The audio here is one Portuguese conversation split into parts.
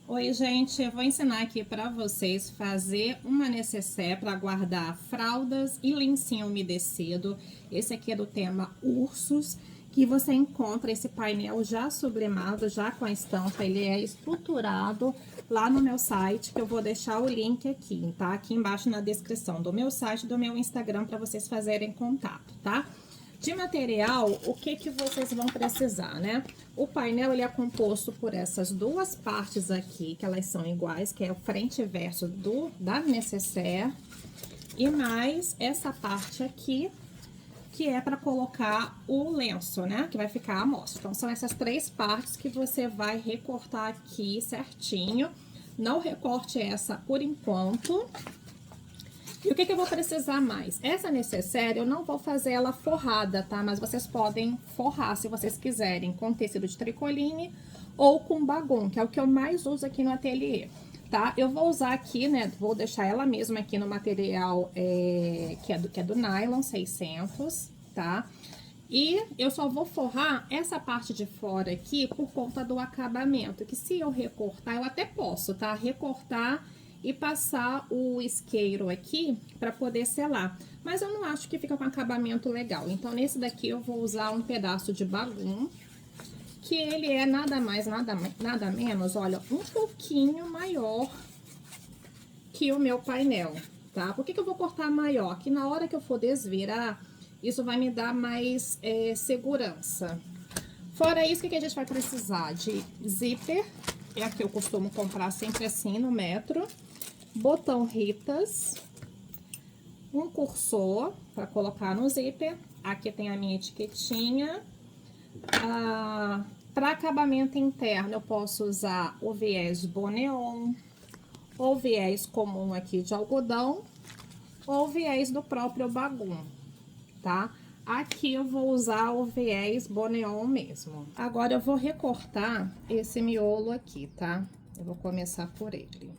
Oi, gente, eu vou ensinar aqui para vocês fazer uma necessaire para guardar fraldas e lencinho umedecido. Esse aqui é do tema ursos, que você encontra esse painel já sublimado, já com a estampa. Ele é estruturado lá no meu site, que eu vou deixar o link aqui, tá? Aqui embaixo na descrição do meu site e do meu Instagram para vocês fazerem contato, tá? De material, o que que vocês vão precisar, né? O painel, ele é composto por essas duas partes aqui, que elas são iguais, que é o frente e verso da necessaire, e mais essa parte aqui, que é para colocar o lenço, né? Que vai ficar à mostra. Então, são essas três partes que você vai recortar aqui certinho. Não recorte essa por enquanto. E o que eu vou precisar mais? Essa necessaire, eu não vou fazer ela forrada, tá? Mas vocês podem forrar, se vocês quiserem, com tecido de tricoline ou com bagun, que é o que eu mais uso aqui no ateliê, tá? Eu vou usar aqui, né? Vou deixar ela mesma aqui no material que é do nylon 600, tá? E eu só vou forrar essa parte de fora aqui por conta do acabamento, que se eu recortar, eu até posso, tá? Recortar e passar o isqueiro aqui para poder selar. Mas eu não acho que fica com acabamento legal. Então, nesse daqui eu vou usar um pedaço de bagun, que ele é nada mais, nada menos, olha, um pouquinho maior que o meu painel, tá? Por que eu vou cortar maior? Que na hora que eu for desvirar, isso vai me dar mais segurança. Fora isso, o que a gente vai precisar? De zíper, é a que eu costumo comprar sempre assim no metro. Botão Ritas, um cursor para colocar no zíper. Aqui tem a minha etiquetinha. Para acabamento interno, eu posso usar o viés Boneon, ou viés comum aqui de algodão, ou viés do próprio bagun, tá? Aqui eu vou usar o viés Boneon mesmo. Agora eu vou recortar esse miolo aqui, tá? Eu vou começar por ele.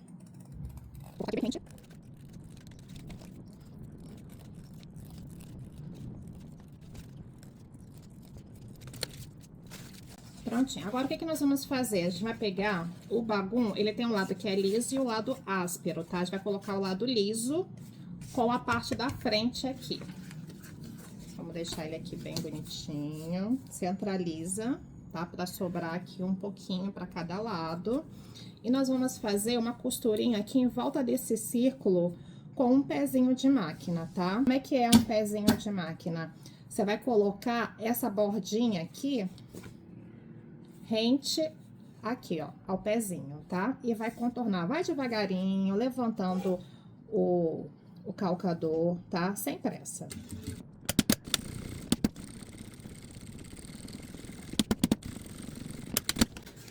Prontinho. Agora, o que nós vamos fazer? A gente vai pegar o bagun, ele tem um lado que é liso e o lado áspero, tá? A gente vai colocar o lado liso com a parte da frente aqui. Vamos deixar ele aqui bem bonitinho. Centraliza, tá? Pra sobrar aqui um pouquinho pra cada lado. E nós vamos fazer uma costurinha aqui em volta desse círculo com um pezinho de máquina, tá? Como é que é um pezinho de máquina? Você vai colocar essa bordinha aqui rente aqui, ó, ao pezinho, tá? E vai contornar, vai devagarinho, levantando o calcador, tá? Sem pressa.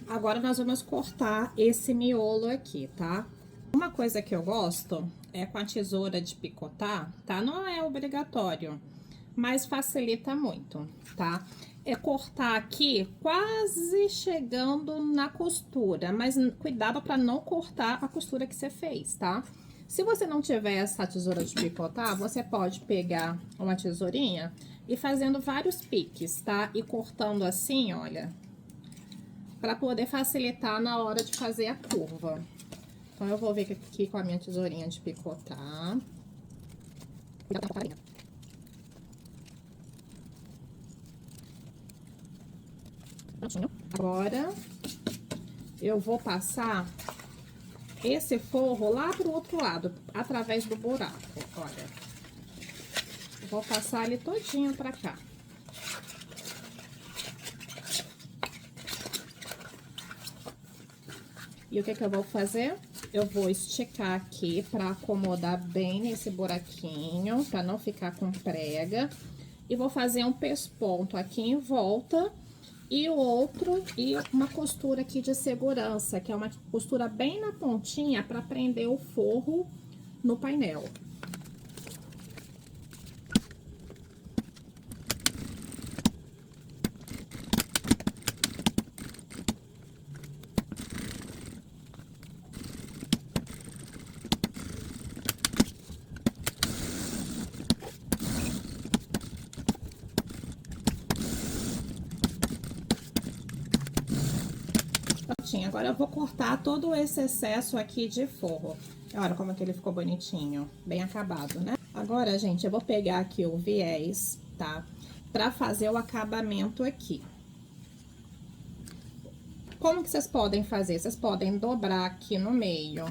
Agora, nós vamos cortar esse miolo aqui, tá? Uma coisa que eu gosto é com a tesoura de picotar, tá? Não é obrigatório, mas facilita muito, tá? É cortar aqui quase chegando na costura, mas cuidado para não cortar a costura que você fez, tá? Se você não tiver essa tesoura de picotar, você pode pegar uma tesourinha e fazendo vários piques, tá? E cortando assim, olha, para poder facilitar na hora de fazer a curva. Então, eu vou ver aqui com a minha tesourinha de picotar. Prontinho. Agora, eu vou passar esse forro lá pro outro lado, através do buraco, olha. Vou passar ele todinho pra cá. E o que eu vou fazer? Eu vou esticar aqui pra acomodar bem nesse buraquinho, pra não ficar com prega. E vou fazer um pesponto aqui em volta e o outro, e uma costura aqui de segurança, que é uma costura bem na pontinha pra prender o forro no painel. bonitinho. Agora eu vou cortar todo esse excesso aqui de forro. Olha como é que ele ficou bonitinho, bem acabado, né? Agora, gente, eu vou pegar aqui o viés, tá? Pra fazer o acabamento aqui. Como que vocês podem fazer? Vocês podem dobrar aqui no meio,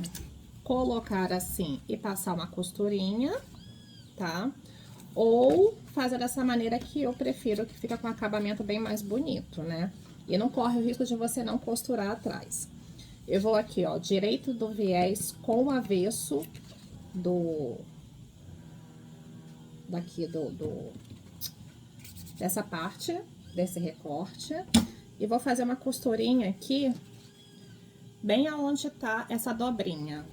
colocar assim e passar uma costurinha, tá? Ou fazer dessa maneira que eu prefiro, que fica com um acabamento bem mais bonito, né? E não corre o risco de você não costurar atrás. Eu vou aqui, ó, direito do viés com o avesso dessa parte, desse recorte. E vou fazer uma costurinha aqui, bem aonde tá essa dobrinha.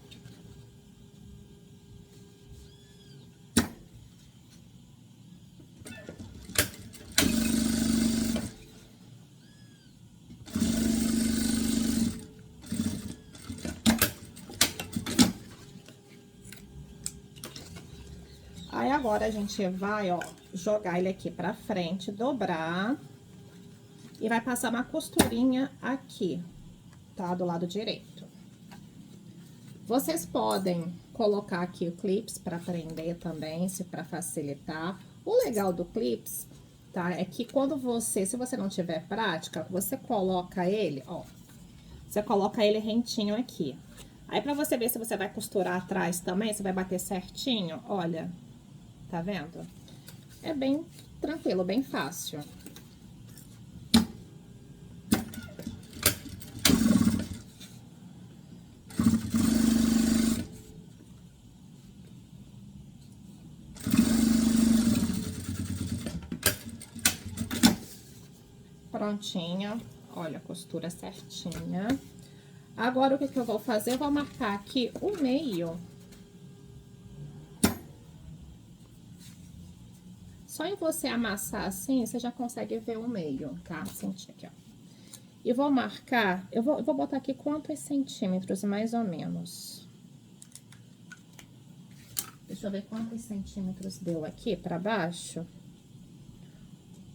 Aí, agora, a gente vai, ó, jogar ele aqui pra frente, dobrar. E vai passar uma costurinha aqui, tá? Do lado direito. Vocês podem colocar aqui o clips pra prender também, se pra facilitar. O legal do clips, tá? É que quando se você não tiver prática, você coloca ele, ó. Você coloca ele rentinho aqui. Aí, pra você ver se você vai costurar atrás também, se vai bater certinho, olha. Tá vendo? É bem tranquilo, bem fácil. Prontinha, olha a costura certinha. Agora, o que eu vou fazer? Eu vou marcar aqui o meio. Só em você amassar assim, você já consegue ver o meio, tá? Sentir aqui, ó. E vou marcar, eu vou botar aqui quantos centímetros, mais ou menos. Deixa eu ver quantos centímetros deu aqui pra baixo.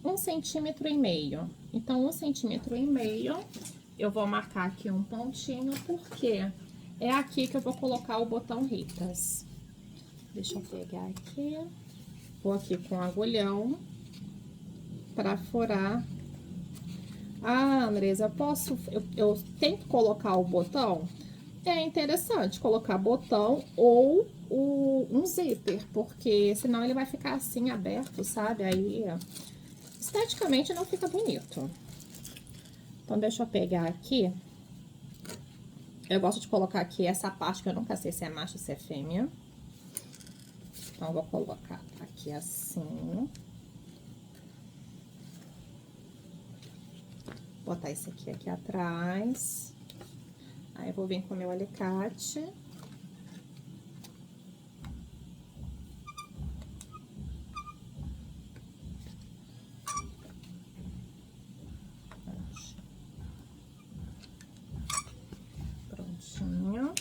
1,5 centímetro. Então, 1,5 centímetro, eu vou marcar aqui um pontinho, porque é aqui que eu vou colocar o botão Ritas. Deixa eu pegar aqui. Vou aqui com o agulhão pra furar. Ah, Andresa, eu tenho que colocar o botão? É interessante colocar botão ou um zíper, porque senão ele vai ficar assim aberto, sabe? Aí, esteticamente não fica bonito. Então, deixa eu pegar aqui. Eu gosto de colocar aqui essa parte, que eu nunca sei se é macho ou se é fêmea. Então, eu vou colocar aqui assim. Botar esse aqui atrás. Aí, eu vou vir com o meu alicate. Prontinho.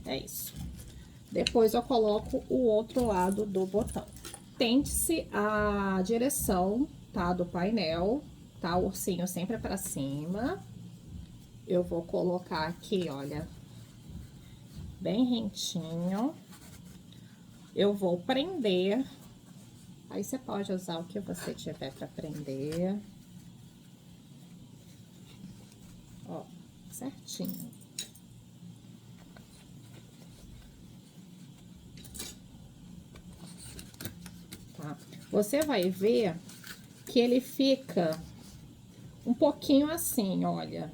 É isso. Depois, eu coloco o outro lado do botão. Tente-se a direção, tá, do painel, tá? O ursinho sempre pra cima. Eu vou colocar aqui, olha, bem rentinho. Eu vou prender. Aí, você pode usar o que você tiver pra prender. Ó, certinho. Tá? Você vai ver que ele fica um pouquinho assim, olha.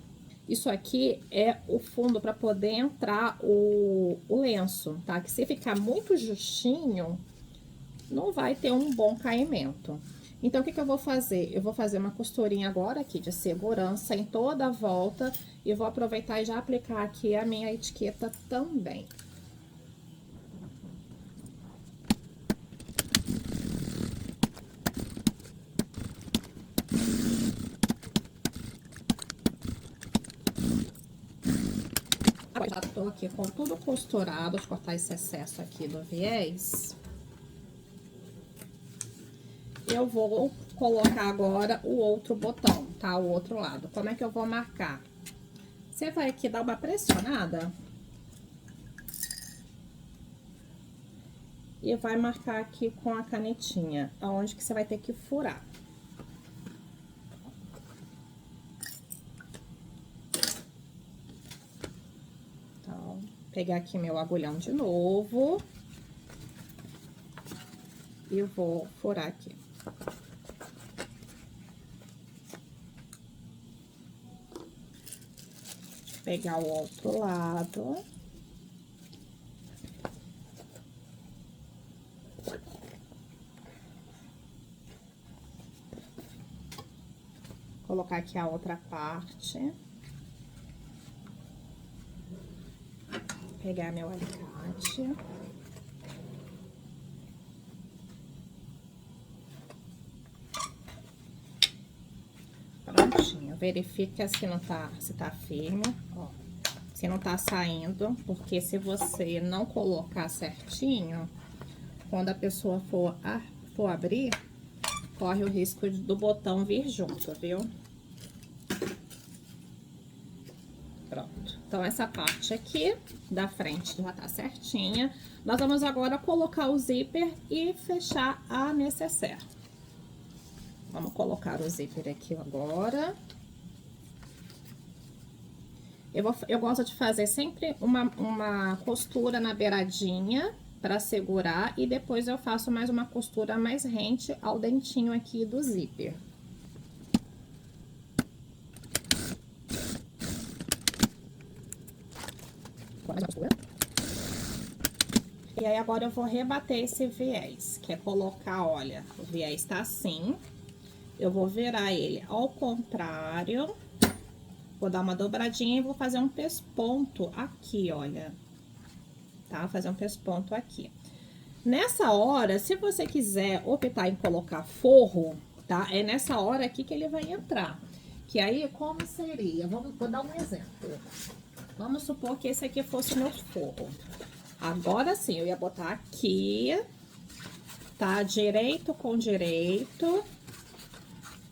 Isso aqui é o fundo para poder entrar o lenço, tá? Que se ficar muito justinho, não vai ter um bom caimento. Então, o que eu vou fazer? Eu vou fazer uma costurinha agora aqui de segurança em toda a volta e vou aproveitar e já aplicar aqui a minha etiqueta também. Já tô aqui com tudo costurado, deixa eu cortar esse excesso aqui do viés. Eu vou colocar agora o outro botão. tá o outro lado. Como é que eu vou marcar? Você vai aqui dar uma pressionada. E vai marcar aqui com a canetinha, aonde que você vai ter que furar. Então, pegar aqui meu agulhão de novo. E vou furar aqui. Pegar o outro lado. Colocar aqui a outra parte. Pegar meu alicate. Prontinho. Verifica se não tá, se tá firme, ó. Se não tá saindo, porque se você não colocar certinho, quando a pessoa for abrir, corre o risco do botão vir junto, viu? Pronto. Então, essa parte aqui da frente já tá certinha. Nós vamos agora colocar o zíper e fechar a necessaire. Vamos colocar o zíper aqui agora. Eu gosto de fazer sempre uma costura na beiradinha para segurar e depois eu faço mais uma costura mais rente ao dentinho aqui do zíper. E aí agora eu vou rebater esse viés, que é colocar, olha, o viés tá assim, eu vou virar ele ao contrário. Vou dar uma dobradinha e vou fazer um pesponto aqui, olha. Tá? Fazer um pesponto aqui. Nessa hora, se você quiser optar em colocar forro, tá? É nessa hora aqui que ele vai entrar. Que aí, como seria? Vou dar um exemplo. Vamos supor que esse aqui fosse meu forro. Agora sim, eu ia botar aqui, tá? Direito com direito.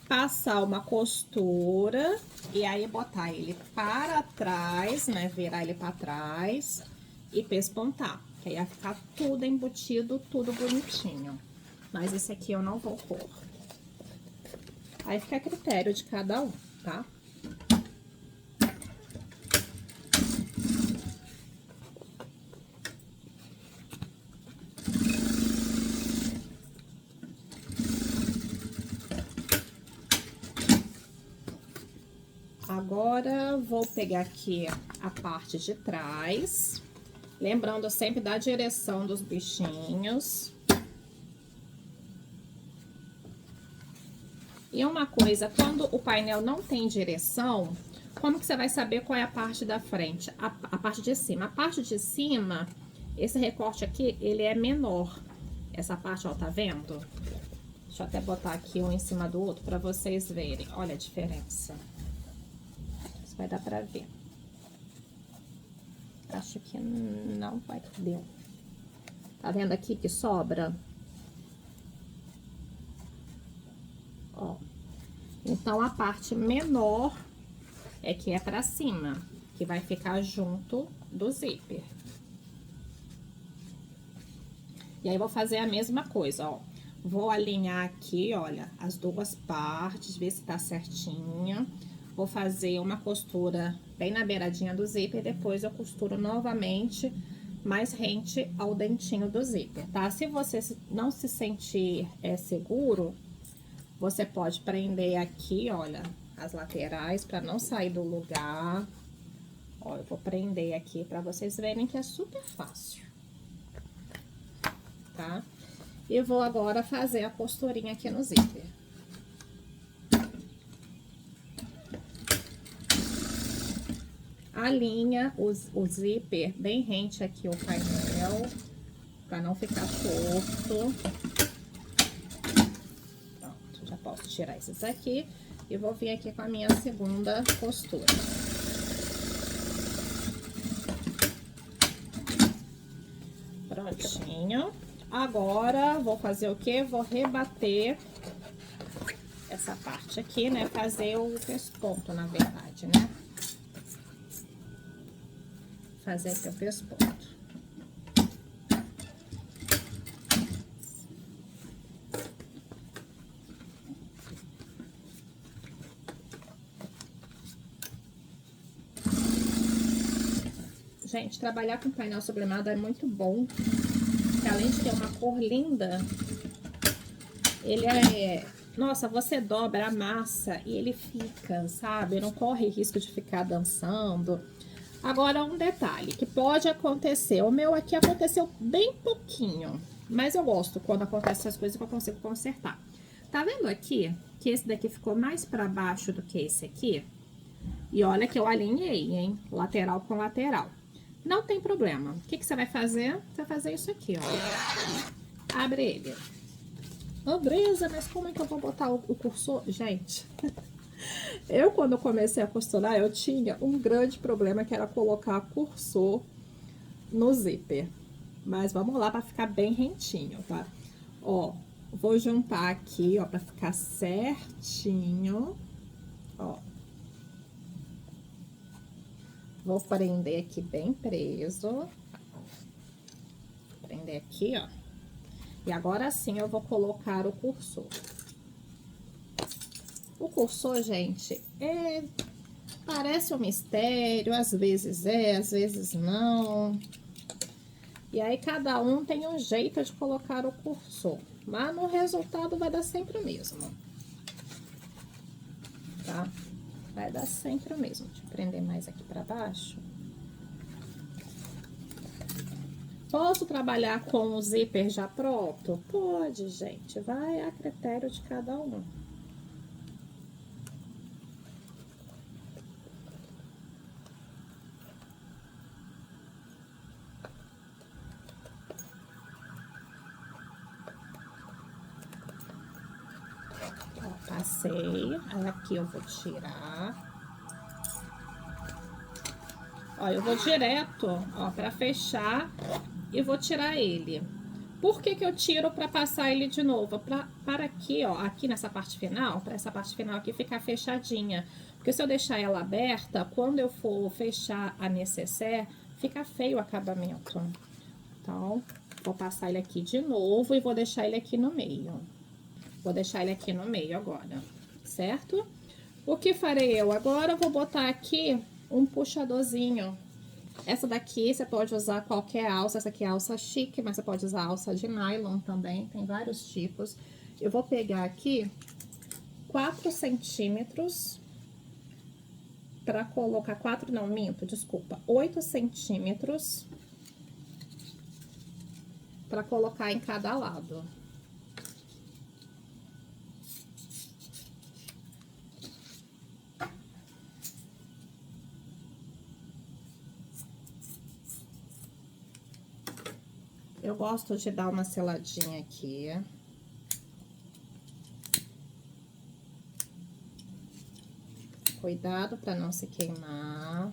Passar uma costura e aí botar ele para trás, né? Virar ele para trás e pespontar. Que aí vai ficar tudo embutido, tudo bonitinho. Mas esse aqui eu não vou pôr. Aí fica a critério de cada um, tá? Agora, vou pegar aqui a parte de trás, lembrando sempre da direção dos bichinhos. E uma coisa, quando o painel não tem direção, como que você vai saber qual é a parte da frente? A parte de cima. A parte de cima, esse recorte aqui, ele é menor. Essa parte, ó, tá vendo? Deixa eu até botar aqui um em cima do outro pra vocês verem. Olha a diferença. Vai dar pra ver. Acho que não vai dar. Tá vendo aqui que sobra? Ó. Então, a parte menor é que é pra cima, que vai ficar junto do zíper. E aí, vou fazer a mesma coisa, ó. Vou alinhar aqui, olha, as duas partes, ver se tá certinha. Vou fazer uma costura bem na beiradinha do zíper, depois eu costuro novamente mais rente ao dentinho do zíper, tá? Se você não se sentir seguro, você pode prender aqui, olha, as laterais para não sair do lugar. Ó, eu vou prender aqui para vocês verem que é super fácil, tá? E vou agora fazer a costurinha aqui no zíper. Alinha o zíper bem rente aqui ao painel, para não ficar torto. Pronto, já posso tirar esses aqui e vou vir aqui com a minha segunda costura. Prontinho. Agora, vou fazer o quê? Vou rebater essa parte aqui, né? Fazer o pesponto, na verdade, né? Fazer aqui o pesponto. Gente, trabalhar com painel sublimado é muito bom. Porque além de ter uma cor linda, ele é... Nossa, você dobra a massa e ele fica, sabe? Não corre risco de ficar dançando. Agora, um detalhe que pode acontecer. O meu aqui aconteceu bem pouquinho. Mas eu gosto quando acontecem essas coisas que eu consigo consertar. Tá vendo aqui? Que esse daqui ficou mais pra baixo do que esse aqui. E olha que eu alinhei, hein? Lateral com lateral. Não tem problema. O que que você vai fazer? Você vai fazer isso aqui, ó. Abre ele. Andresa, mas como é que eu vou botar o cursor? Gente, eu quando comecei a costurar, eu tinha um grande problema que era colocar cursor no zíper. Mas vamos lá para ficar bem rentinho, tá? Ó, vou juntar aqui, ó, para ficar certinho. Ó. Vou prender aqui bem preso. Prender aqui, ó. E agora sim eu vou colocar o cursor. O cursor, gente, parece um mistério, às vezes às vezes não. E aí cada um tem um jeito de colocar o cursor, mas no resultado vai dar sempre o mesmo. Tá? Vai dar sempre o mesmo. Deixa eu prender mais aqui pra baixo. Posso trabalhar com o zíper já pronto? Pode, gente. Vai a critério de cada um. Ó, passei. Aí aqui eu vou tirar. Ó, eu vou direto, ó, pra fechar e vou tirar ele. Por que que eu tiro pra passar ele de novo? Para aqui, ó, aqui nessa parte final, pra essa parte final aqui ficar fechadinha. Porque se eu deixar ela aberta, quando eu for fechar a necessaire, fica feio o acabamento. Então, vou passar ele aqui de novo e vou deixar ele aqui no meio. Vou deixar ele aqui no meio agora, certo? O que farei eu agora? Eu vou botar aqui um puxadorzinho. Essa daqui você pode usar qualquer alça. Essa aqui é alça chique, mas você pode usar alça de nylon também. Tem vários tipos. Eu vou pegar aqui 4 centímetros para colocar... 4 não, minto, desculpa. 8 centímetros para colocar em cada lado. Eu gosto de dar uma seladinha aqui. Cuidado para não se queimar.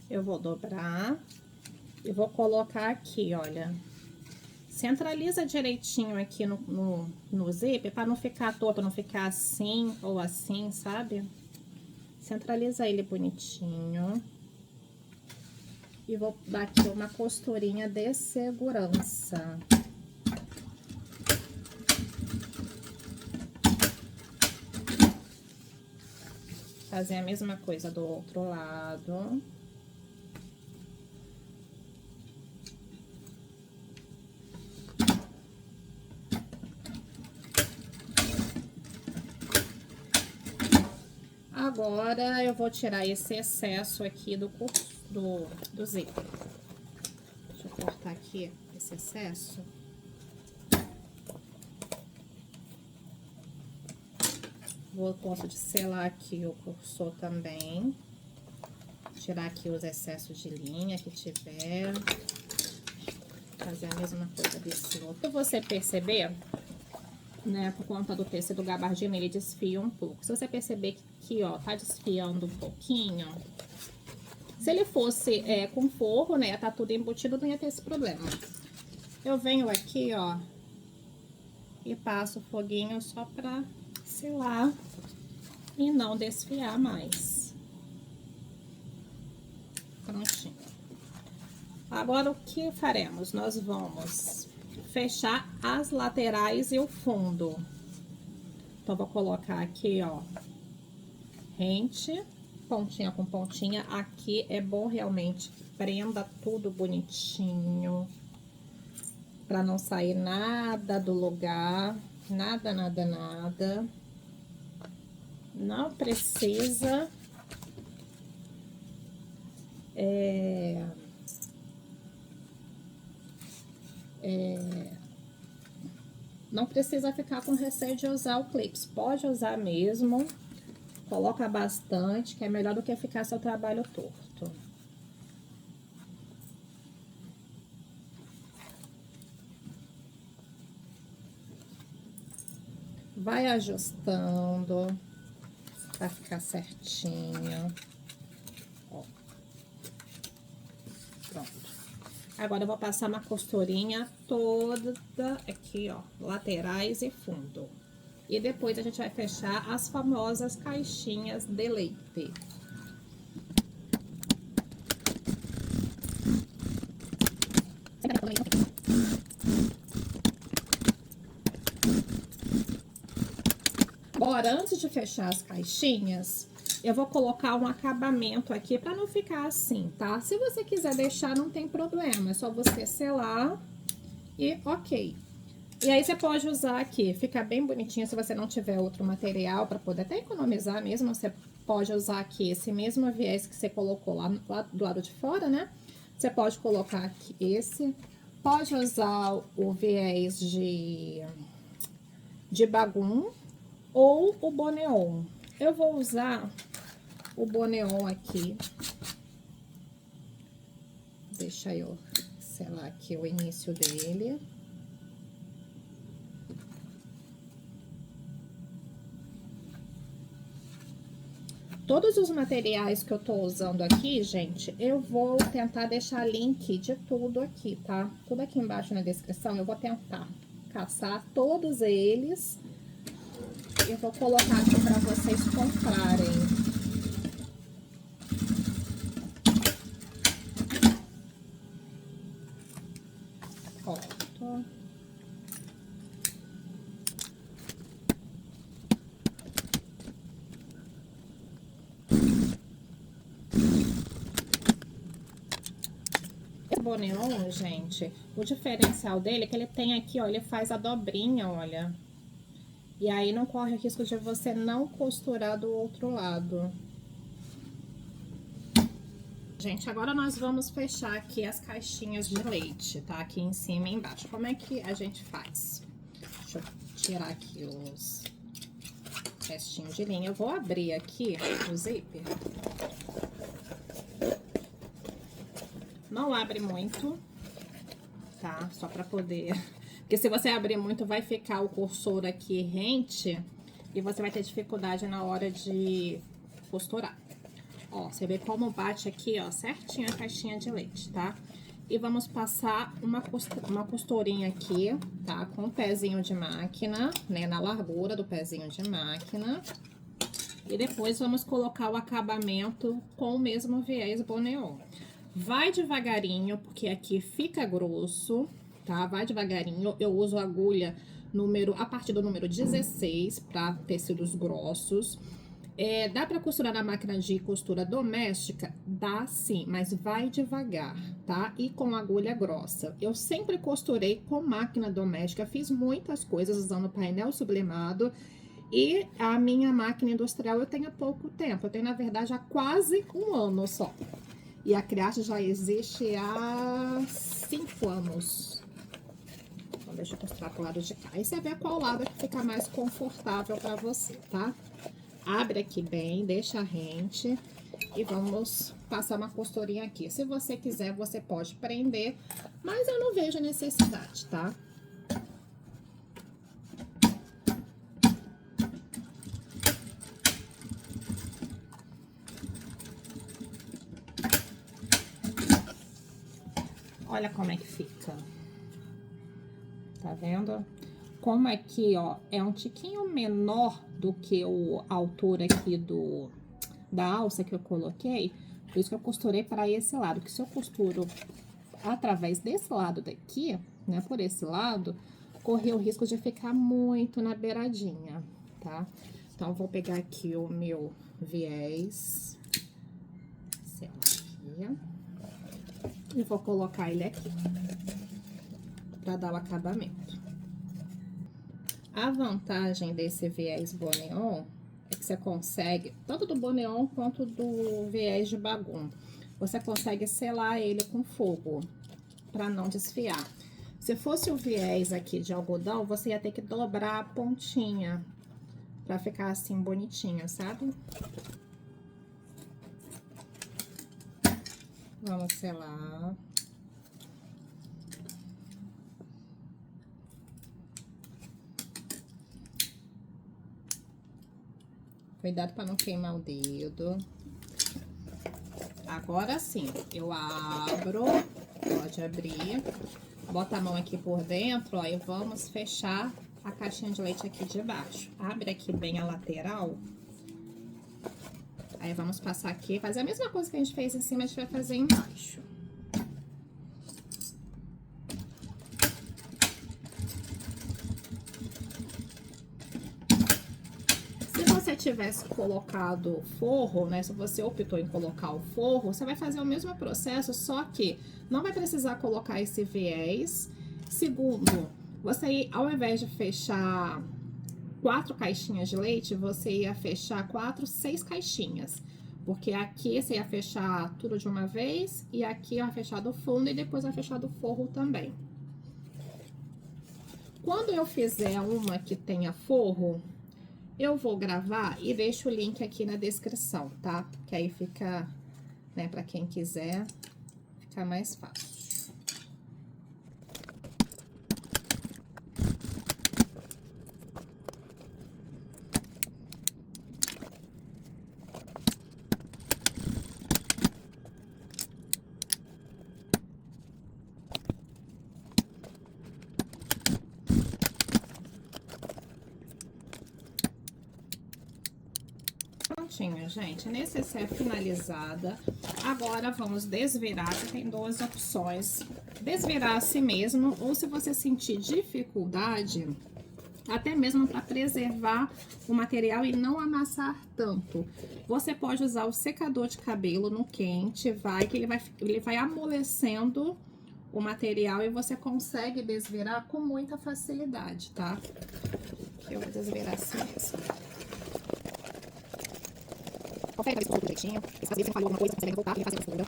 Eu vou dobrar e vou colocar aqui, olha. Centraliza direitinho aqui no zíper, para não ficar torto, não ficar assim ou assim, sabe? Centraliza ele bonitinho. E vou dar aqui uma costurinha de segurança. Fazer a mesma coisa do outro lado. Agora, eu vou tirar esse excesso aqui do zíper. Deixa eu cortar aqui esse excesso. Posso de selar aqui o cursor também. Tirar aqui os excessos de linha que tiver. Fazer a mesma coisa desse outro. Pra você perceber, né, por conta do tecido gabardina, ele desfia um pouco. Se você perceber que, ó, tá desfiando um pouquinho, se ele fosse com forro, né, tá tudo embutido, não ia ter esse problema. Eu venho aqui, ó, e passo o foguinho só pra selar e não desfiar mais. Prontinho. Agora, o que faremos? Nós vamos fechar as laterais e o fundo. Então, vou colocar aqui, ó, rente, pontinha com pontinha. Aqui é bom realmente que prenda tudo bonitinho, pra não sair nada do lugar, nada, nada, nada. Não precisa não precisa ficar com receio de usar o clips. Pode usar mesmo. Coloca bastante, que é melhor do que ficar seu trabalho torto. Vai ajustando pra ficar certinho. Ó. Pronto. Agora, eu vou passar uma costurinha toda aqui, ó, laterais e fundo. E depois a gente vai fechar as famosas caixinhas de leite. Agora, antes de fechar as caixinhas, eu vou colocar um acabamento aqui pra não ficar assim, tá? Se você quiser deixar, não tem problema, é só você selar e ok. E aí, você pode usar aqui, fica bem bonitinho se você não tiver outro material pra poder até economizar mesmo, você pode usar aqui esse mesmo viés que você colocou lá do lado de fora, né? Você pode colocar aqui esse, pode usar o viés de bagum ou o boneon. Eu vou usar o boneon aqui. Deixa eu selar aqui o início dele. Todos os materiais que eu tô usando aqui, gente, eu vou tentar deixar link de tudo aqui, tá? Tudo aqui embaixo na descrição, eu vou tentar caçar todos eles. Eu vou colocar aqui pra vocês comprarem. Pronto. Esse boneon, gente, o diferencial dele é que ele tem aqui, ó, ele faz a dobrinha, olha. E aí, não corre o risco de você não costurar do outro lado. Gente, agora nós vamos fechar aqui as caixinhas de leite, tá? Aqui em cima e embaixo. Como é que a gente faz? Deixa eu tirar aqui os restinhos de linha. Eu vou abrir aqui o zíper. Não abre muito, tá? Só pra poder... Porque se você abrir muito, vai ficar o cursor aqui rente e você vai ter dificuldade na hora de costurar. Ó, você vê como bate aqui, ó, certinho a caixinha de leite, tá? E vamos passar uma costurinha aqui, tá? Com o pezinho de máquina, né? Na largura do pezinho de máquina. E depois vamos colocar o acabamento com o mesmo viés boneon. Vai devagarinho, porque aqui fica grosso, tá? Vai devagarinho. Eu uso agulha a partir do número 16 para tecidos grossos. Dá pra costurar na máquina de costura doméstica? Dá sim, mas vai devagar, tá? E com agulha grossa. Eu sempre costurei com máquina doméstica, fiz muitas coisas usando painel sublimado. E a minha máquina industrial eu tenho há pouco tempo, eu tenho na verdade há quase um ano só. E a Criarte já existe há 5 anos. Então, deixa eu costurar pro lado de cá. Aí você vê qual lado que fica mais confortável pra você, tá? Abre aqui bem, deixa rente e vamos passar uma costurinha aqui. Se você quiser, você pode prender, mas eu não vejo necessidade, tá? Olha como é que fica. Tá vendo? Como aqui, ó, é um tiquinho menor do que a altura aqui da alça que eu coloquei, por isso que eu costurei para esse lado, que se eu costuro através desse lado daqui, né, por esse lado, correr o risco de ficar muito na beiradinha, tá? Então, eu vou pegar aqui o meu viés, aqui, e vou colocar ele aqui, para dar o acabamento. A vantagem desse viés boneon é que você consegue, tanto do boneon quanto do viés de bagum, você consegue selar ele com fogo, para não desfiar. Se fosse o viés aqui de algodão, você ia ter que dobrar a pontinha, para ficar assim bonitinha, sabe? Vamos selar. Cuidado para não queimar o dedo. Agora sim, eu abro, pode abrir, bota a mão aqui por dentro, ó, e vamos fechar a caixinha de leite aqui de baixo. Abre aqui bem a lateral. Aí, vamos passar aqui, fazer a mesma coisa que a gente fez em cima, a gente vai fazer embaixo. Se você tivesse colocado forro, né, se você optou em colocar o forro, você vai fazer o mesmo processo, só que não vai precisar colocar esse viés. Segundo, você, ao invés de fechar 4 caixinhas de leite, você ia fechar 6 caixinhas. Porque aqui você ia fechar tudo de uma vez, e aqui ia fechar do fundo, e depois ia fechar do forro também. Quando eu fizer uma que tenha forro, eu vou gravar e deixo o link aqui na descrição, tá? Que aí fica, né, pra quem quiser, fica mais fácil. Prontinho, gente, necessaire finalizada. Agora vamos desvirar, que tem 2 opções: desvirar assim mesmo, ou se você sentir dificuldade, até mesmo para preservar o material e não amassar tanto, você pode usar o secador de cabelo no quente, que ele vai amolecendo o material e você consegue desvirar com muita facilidade, tá? Eu vou desvirar assim mesmo. Confere para ver se ficou tudo direitinho. Se às vezes você falhou alguma coisa, você consegue voltar e fazer a costura.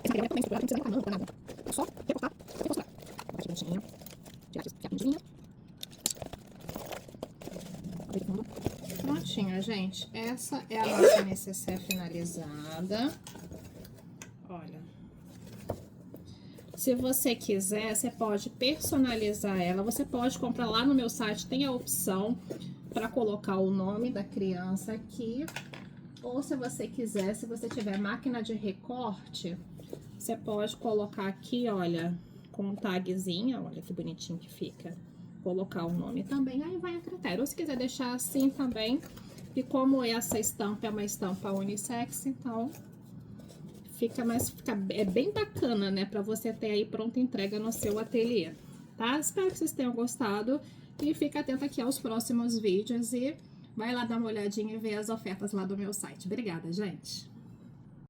Esse material é também costurado, não precisa nem estar nada. É só recortar e costurar. Colocar aqui bonitinho. Tirar aqui a pintinha. Abrir o fundo. Prontinho, gente. Essa é a nossa necessaire finalizada. Olha. Se você quiser, você pode personalizar ela. Você pode comprar lá no meu site, tem a opção para colocar o nome da criança aqui. Ou se você quiser, se você tiver máquina de recorte, você pode colocar aqui, olha, com um tagzinho, olha que bonitinho que fica. Colocar o nome também, aí vai a critério. Ou se quiser deixar assim também, e como essa estampa é uma estampa unissex, então é bem bacana, né, para você ter aí pronta entrega no seu ateliê, tá? Espero que vocês tenham gostado e fica atento aqui aos próximos vídeos e vai lá dar uma olhadinha e ver as ofertas lá do meu site. Obrigada, gente!